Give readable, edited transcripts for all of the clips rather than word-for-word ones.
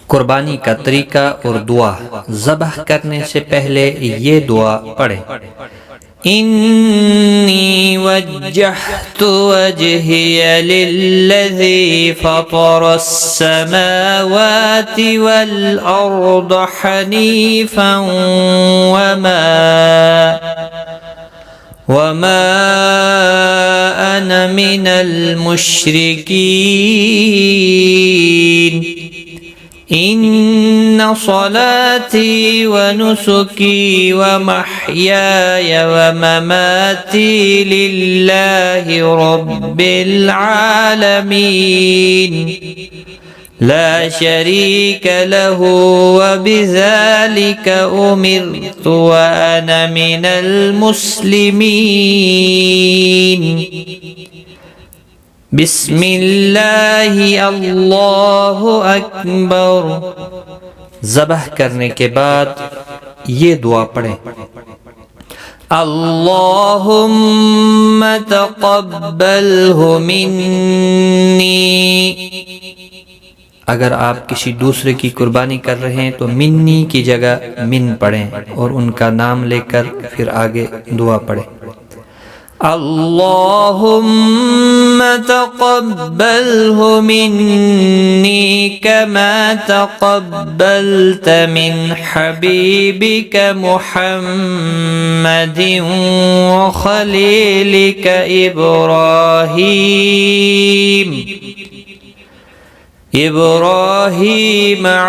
कुर्बानी का तरीका और दुआ। ज़बह करने से पहले ये दुआ पढ़ें। इन्नी वज्जहतु वजहिय लिल्लज़ी फ़तरस्समावाति वल अर्द हनीफ़न वमा अना मिनल मुश्रिकीन। इन्ना सलाती व नुसुकी व महयाय व ममाती लिल्लाहि रब्बिल आलमीन ला शरीक लहू व बिज़ालिका उमिरतु व अना मिनल मुस्लिमीन। बिस्मिल्लाहि अल्लाहु अकबर। ज़बह करने के बाद ये दुआ पढ़ें। अल्लाहुम्मा तक़ब्बलहु मिन्नी। अगर आप किसी दूसरे की कुर्बानी कर रहे हैं तो मिन्नी की जगह मिन पढ़ें और उनका नाम लेकर फिर आगे दुआ पढ़ें। अल्लाहुम्मा तक़ब्बलहु मिन्नी कमा तक़ब्बलत मिन हबीबिका मुहम्मदिन व खलीलिका इब्राहीम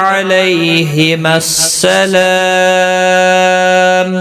अलैहिस्सलाम।